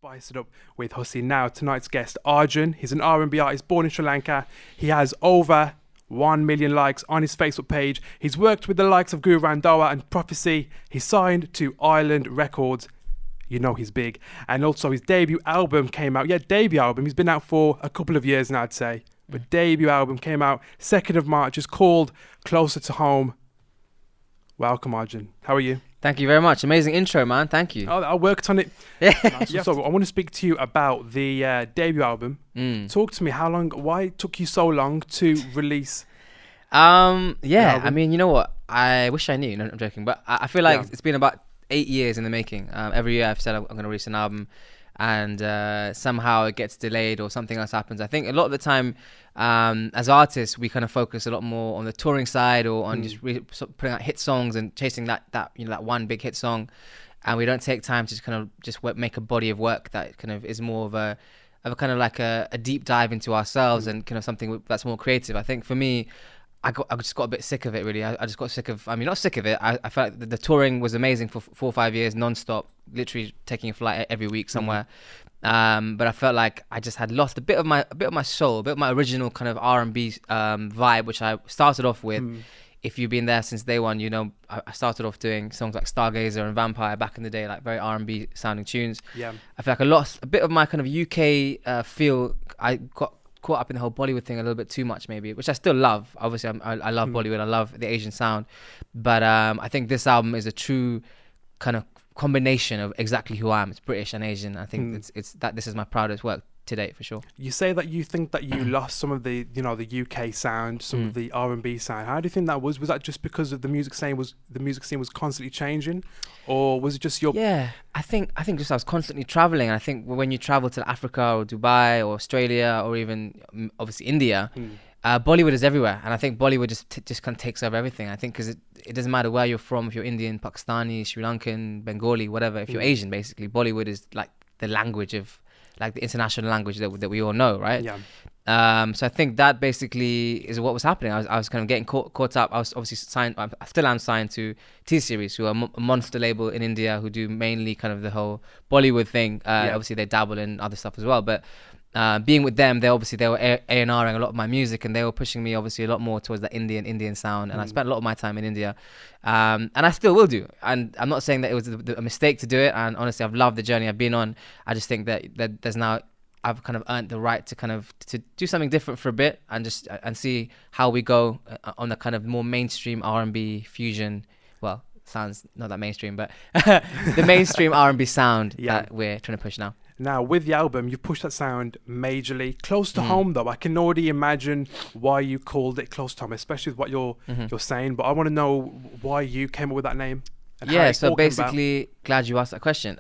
Spice it up with Hussy. Now, tonight's guest, Arjun. He's an R&B artist born in Sri Lanka. He has over 1 million likes on his Facebook page. He's worked with the likes of Guru Randhawa and Prophecy. He's signed to Island Records. You know he's big. And also his debut album came out. Yeah, debut album. He's been out for a couple of years now, I'd say. But debut album came out 2nd of March. It's called Closer to Home. Welcome, Arjun. How are you? Thank you very much. Amazing intro, man. Thank you. I worked on it. So I want to speak to you about the debut album. Talk to me. Why it took you so long to release? I mean, you know what? I wish I knew. No, I'm joking. But I feel like it's been about 8 years in the making. Every year I've said I'm going to release an album, and somehow it gets delayed or something else happens. I think a lot of the time, as artists, we kind of focus a lot more on the touring side or on just putting out hit songs and chasing that one big hit song, and we don't take time to just kind of just make a body of work that kind of is more of a kind of like a deep dive into ourselves and kind of something that's more creative. I think for me, I just got a bit sick of it, really. I just got sick of, not sick of it. I felt like the touring was amazing for 4 or 5 years, non-stop, literally taking a flight every week somewhere. But I felt like I just had lost a bit of my soul, a bit of my original kind of R&B vibe, which I started off with. If you've been there since day one, you know, I started off doing songs like Stargazer and Vampire back in the day, like very R&B sounding tunes. Yeah. I feel like I lost a bit of my kind of UK feel. I got caught up in the whole Bollywood thing a little bit too much, maybe, which I still love. Obviously, I love Bollywood. I love the Asian sound. But I think this album is a true kind of combination of exactly who I am. It's British and Asian. I think it's that this is my proudest work to date, for sure. You say that you think that you lost some of the, the UK sound, some of the R&B sound. How do you think that was? Was that just because of the music scene was constantly changing, or was it just your? Yeah, I think just I was constantly traveling. I think when you travel to Africa or Dubai or Australia or even obviously India, Bollywood is everywhere, and I think Bollywood just kind of takes over everything. I think because it doesn't matter where you're from, if you're Indian, Pakistani, Sri Lankan, Bengali, whatever. If you're Asian, basically, Bollywood is like the language of, like, the international language that we all know, right? Yeah. So I think that basically is what was happening. I was kind of getting caught up. I was obviously signed. I still am signed to T-Series, who are a monster label in India, who do mainly kind of the whole Bollywood thing. Obviously they dabble in other stuff as well, but being with them, they were A&Ring a lot of my music, and they were pushing me obviously a lot more towards that Indian sound. And I spent a lot of my time in India, and I still will do. And I'm not saying that it was a mistake to do it. And honestly, I've loved the journey I've been on. I just think that there's now, I've kind of earned the right to do something different for a bit and see how we go on the kind of more mainstream R&B fusion. Well, sounds not that mainstream, but the mainstream R&B sound that we're trying to push now. Now, with the album, you've pushed that sound majorly. Close to home, though, I can already imagine why you called it Close to Home, especially with what you're saying. But I want to know why you came up with that name. Yeah, so basically, glad you asked that question.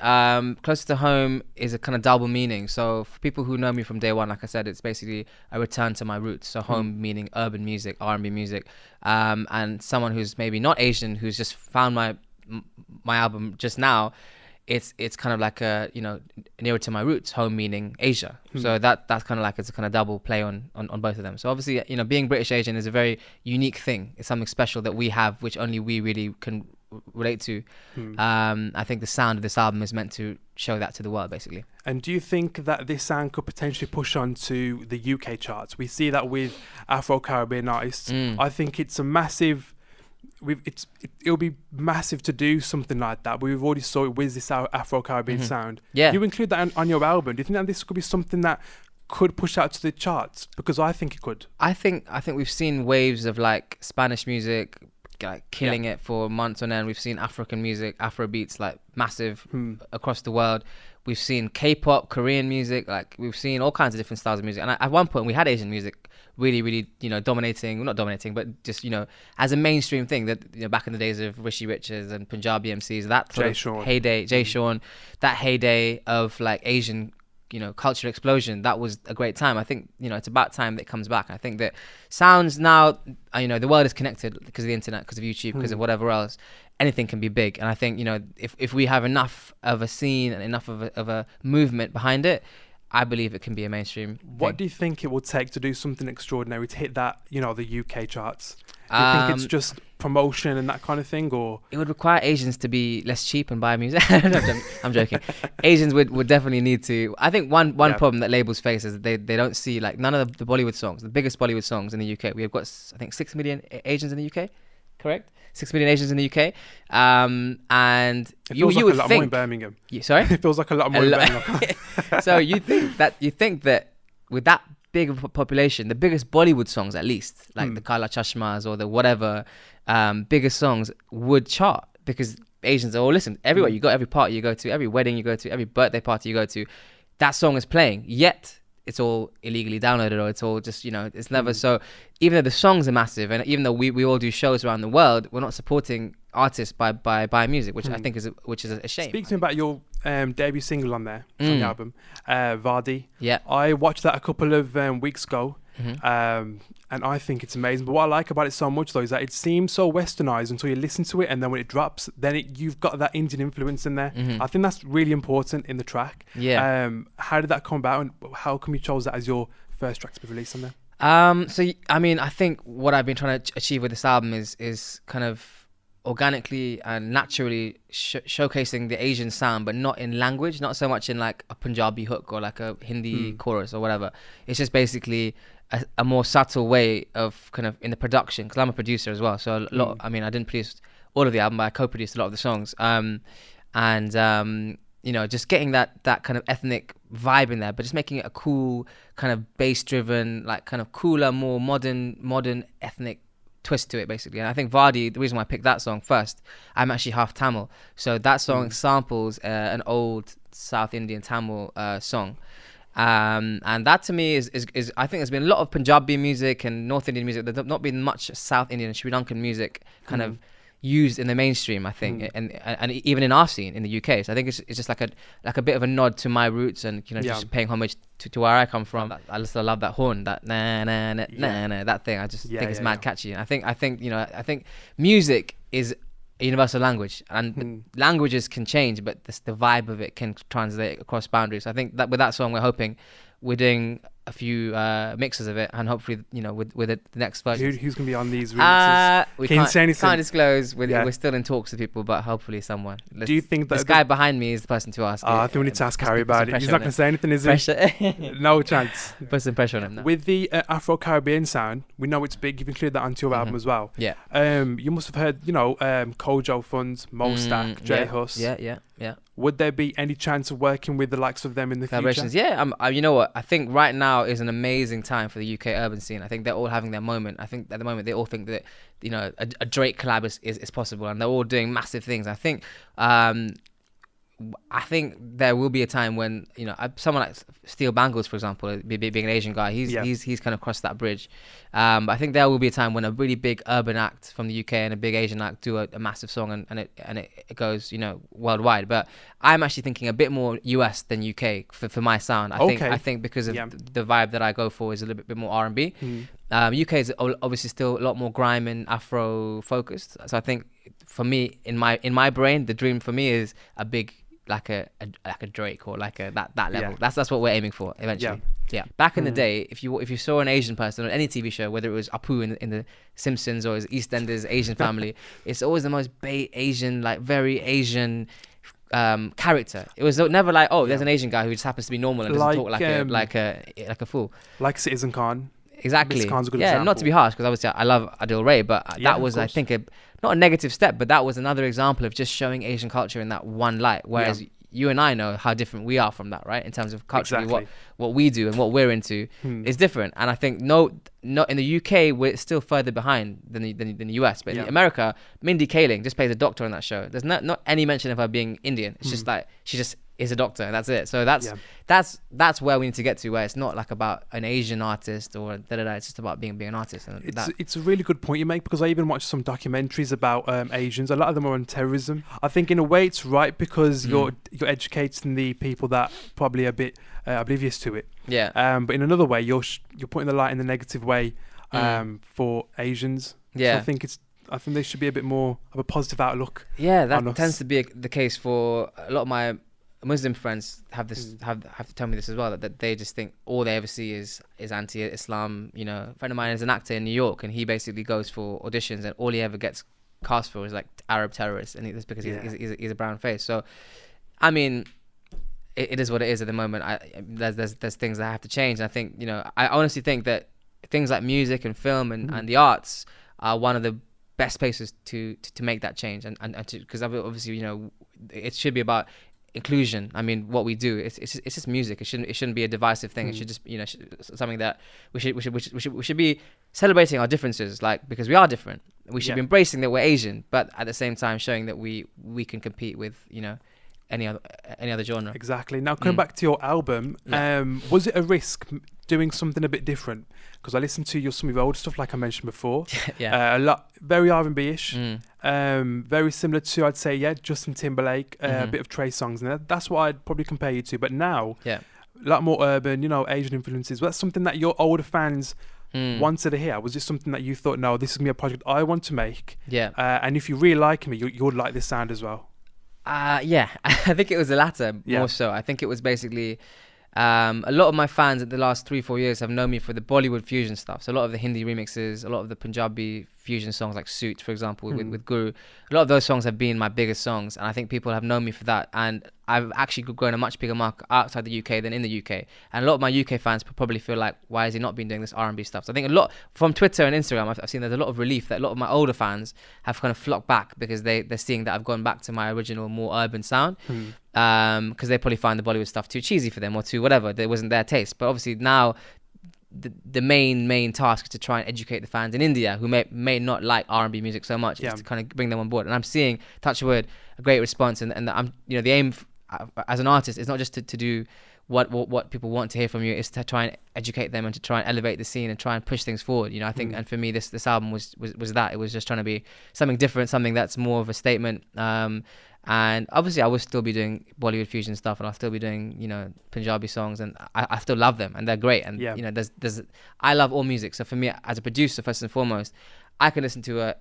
Close to Home is a kind of double meaning. So for people who know me from day one, like I said, it's basically a return to my roots. So home meaning urban music, R&B music. And someone who's maybe not Asian, who's just found my album just now, it's kind of like nearer to my roots, home meaning Asia. So that's kind of like, it's a kind of double play on both of them. So obviously, being British Asian is a very unique thing. It's something special that we have, which only we really can relate to. I think the sound of this album is meant to show that to the world, basically. And do you think that this sound could potentially push on to the UK charts? We see that with Afro-Caribbean artists. I think it's a massive... it'll be massive to do something like that, but we've already saw it with this Afro-Caribbean sound. Yeah. You include that on your album. Do you think that this could be something that could push out to the charts? Because I think it could. I think we've seen waves of like Spanish music like killing it for months on end. We've seen African music, Afro beats, like massive across the world. We've seen K-pop, Korean music, like we've seen all kinds of different styles of music. And at one point we had Asian music really, really, not dominating, but just, as a mainstream thing that, back in the days of Rishi Riches and Punjabi MCs, that sort of heyday, Jay Sean, that heyday of like Asian, culture explosion, that was a great time. I think, it's about time that it comes back. I think that sounds now, the world is connected because of the internet, because of YouTube, because of whatever else. Anything can be big. And I think, if we have enough of a scene and enough of a movement behind it, I believe it can be a mainstream What do you think it will take to do something extraordinary to hit that, the UK charts? Do you think it's just promotion and that kind of thing, or it would require Asians to be less cheap and buy music. No, I'm joking. Asians would definitely need to. I think one problem that labels face is that they don't see like none of the Bollywood songs, the biggest Bollywood songs in the UK. We have got I think 6 million Asians in the UK, correct? 6 million Asians in the UK, and it you feels like would a lot think more in Birmingham. Sorry, it feels like a lot more in Birmingham. So you think that with that big of a population, the biggest Bollywood songs at least, like the Kala Chashmas or the whatever, biggest songs would chart because Asians are all listen everywhere. You go, every party you go to, every wedding you go to, every birthday party you go to, that song is playing. Yet it's all illegally downloaded, or it's all just it's never. So even though the songs are massive, and even though we all do shows around the world, we're not supporting artists by buying music, which I think is a shame. Speak to me about your debut single on there on the album, Vaadi. Yeah, I watched that a couple of weeks ago, and I think it's amazing. But what I like about it so much though is that it seems so westernized until you listen to it, and then when it drops, then you've got that Indian influence in there. I think that's really important in the track. Yeah. How did that come about, and how come you chose that as your first track to be released on there? So I mean, I think what I've been trying to achieve with this album is kind of organically and naturally showcasing the Asian sound, but not in language, not so much in like a Punjabi hook or like a Hindi chorus or whatever. It's just basically a more subtle way of kind of in the production, because I'm a producer as well. So a lot, I mean, I didn't produce all of the album, but I co-produced a lot of the songs. Just getting that kind of ethnic vibe in there, but just making it a cool kind of bass-driven, like kind of cooler, more modern ethnic twist to it, basically. And I think Vaadi, the reason why I picked that song first, I'm actually half Tamil, so that song samples an old South Indian Tamil song. And that to me is I think there's been a lot of Punjabi music and North Indian music. There's not been much South Indian and Sri Lankan music kind of used in the mainstream, I think, and even in our scene in the UK. So I think it's just like a bit of a nod to my roots, and just paying homage to where I come from. I just love that horn, that na na na na na, that thing. I just think it's mad catchy. And I think music is a universal language, and languages can change, but the vibe of it can translate across boundaries. I think that with that song, we're doing a few mixes of it, and hopefully, with the next version. Who's going to be on these remixes? We Can you say anything? Can't disclose. We're still in talks with people, but hopefully someone. Do you think that this guy behind me is the person to ask? I think we need to ask Harry about it. He's not going to say anything, is he? No chance. Put some pressure on him now. With the Afro-Caribbean sound, we know it's big. You've included that onto your album as well. Yeah. You must have heard, Kojo Funds, Mo Stack, J Huss. Yeah. Would there be any chance of working with the likes of them in the future? Yeah, you know what? I think right now is an amazing time for the UK urban scene. I think they're all having their moment. I think at the moment they all think that a Drake collab is possible, and they're all doing massive things. I think there will be a time when someone like Steel Bangles, for example, being an Asian guy, he's kind of crossed that bridge. But I think there will be a time when a really big urban act from the UK and a big Asian act do a massive song, and it goes worldwide. But I'm actually thinking a bit more US than UK for my sound. I think because of the vibe that I go for is a little bit more R&B. UK is obviously still a lot more grime and Afro focused. So I think for me, in my brain, the dream for me is a big like a Drake or like that level. That's what we're aiming for eventually. Yeah. Back in the day, if you saw an Asian person on any TV show, whether it was Apu in the Simpsons or his EastEnders Asian family, it's always the most Asian, like very Asian character. It was never like, there's an Asian guy who just happens to be normal and doesn't talk like a fool. Like Citizen Khan. Exactly. Khan's a good example. Not to be harsh, because obviously I love Adil Ray, but that was, I think, not a negative step, but that was another example of just showing Asian culture in that one light. Whereas you and I know how different we are from that, right? In terms of culturally, what we do and what we're into is different. And I think not in the UK, we're still further behind than the US. But in America, Mindy Kaling just plays a doctor on that show. There's not any mention of her being Indian. It's just like she just is a doctor, and that's it. So that's where we need to get to, where it's not like about an Asian artist or it's just about being an artist. And it's a really good point you make, because I even watched some documentaries about Asians. A lot of them are on terrorism. I think in a way it's right, because you're educating the people that probably are a bit oblivious to it. But in another way, you're putting the light in the negative way for Asians. So I think there should be a bit more of a positive outlook. That tends to be the case for a lot of my Muslim friends. Have to tell me this as well, that they just think all they ever see is anti-Islam. A friend of mine is an actor in New York, and he basically goes for auditions, and all he ever gets cast for is like Arab terrorist, and it's because he's a brown face. So, I mean, it is what it is at the moment. There's things that have to change. And I think, you know, I honestly think that things like music and film and the arts are one of the best places to make that change, and because obviously, you know, it should be about inclusion. I mean, what we do, it's just music. It shouldn't be a divisive thing. It should just, you know, something that we should be celebrating our differences, like, because we are different. We should be embracing that we're Asian, but at the same time showing that we can compete with, you know, any other genre. Exactly. Now, coming back to your album, was it a risk doing something a bit different? Because I listened to some of your old stuff, like I mentioned before. Yeah. A lot, very R&B-ish. Very similar to, I'd say, Justin Timberlake, a bit of Trey Songz, and that's what I'd probably compare you to. But now, a lot more urban, you know, Asian influences. Was that something that your older fans wanted to hear? Was this something that you thought, no, this is going to be a project I want to make? Yeah. And if you really like me, you'll like this sound as well. Yeah, I think it was the latter more so. I think it was basically a lot of my fans in the last 3-4 years have known me for the Bollywood fusion stuff. So a lot of the Hindi remixes, a lot of the Punjabi fusion songs like Suit, for example, with Guru. A lot of those songs have been my biggest songs, and I think people have known me for that. And I've actually grown a much bigger market outside the UK than in the UK. And a lot of my UK fans probably feel like, why has he not been doing this R&B stuff? So I think a lot from Twitter and Instagram, I've seen there's a lot of relief that a lot of my older fans have kind of flocked back because they're seeing that I've gone back to my original, more urban sound. Because they probably find the Bollywood stuff too cheesy for them or too whatever. It wasn't their taste. But obviously now the main task is to try and educate the fans in India who may not like R&B music so much, is to kind of bring them on board. And I'm seeing, touch wood, a great response. And I'm, you know, the aim as an artist is not just to do what people want to hear from you, is to try and educate them and to try and elevate the scene and try and push things forward. You know, I think, and for me, this album was that. It was just trying to be something different, something that's more of a statement. And obviously I will still be doing Bollywood fusion stuff, and I'll still be doing, you know, Punjabi songs, and I still love them, and they're great. And you know, I love all music. So for me, as a producer, first and foremost, I can listen to a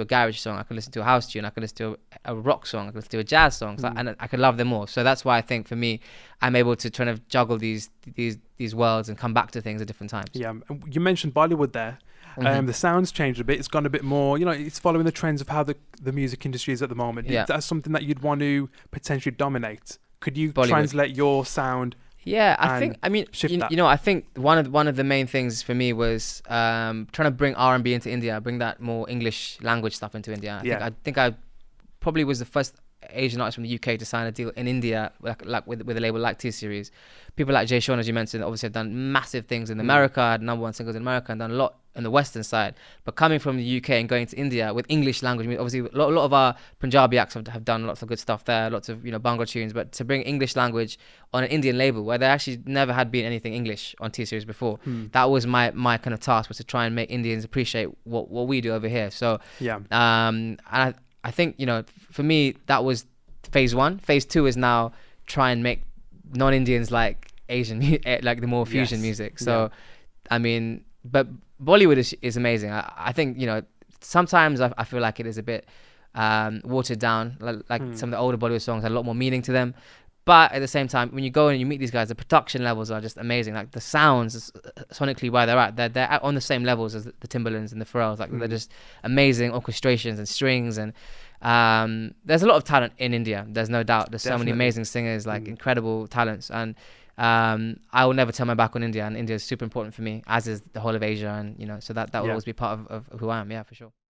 garage song, I can listen to a house tune, I can listen to a rock song, I can listen to a jazz song, and I can love them all. So that's why I think for me, I'm able to kind of juggle these worlds and come back to things at different times. Yeah, you mentioned Bollywood there. The sound's changed a bit. It's gone a bit more, you know, it's following the trends of how the music industry is at the moment. Is that something that you'd want to potentially dominate? Could you translate your sound? Yeah, I mean, you know, I think one of the main things for me was trying to bring R&B into India, bring that more English language stuff into India. I think I probably was the first Asian artist from the UK to sign a deal in India, like with a label like T-Series. People like Jay Sean, as you mentioned, obviously have done massive things in America, had #1 singles in America, and done a lot in the Western side. But coming from the UK and going to India with English language, obviously a lot of our Punjabi acts have done lots of good stuff there, lots of, you know, Bhangra tunes. But to bring English language on an Indian label where there actually never had been anything English on T-Series before, that was my kind of task, was to try and make Indians appreciate what we do over here. So and I think, you know, for me that was phase 1. Phase 2 is now try and make non-Indians like Asian, like the more fusion music. So I mean, but Bollywood is amazing. I think, you know, sometimes I feel like it is a bit watered down, like some of the older Bollywood songs had a lot more meaning to them. But at the same time, when you go and you meet these guys, the production levels are just amazing. Like the sounds, sonically, where they're at, they're on the same levels as the Timbalands and the Pharrells. Like they're just amazing orchestrations and strings. And there's a lot of talent in India. There's no doubt. There's so many amazing singers, like incredible talents. And I will never turn my back on India. And India is super important for me, as is the whole of Asia. And, you know, so that will always be part of who I am. Yeah, for sure.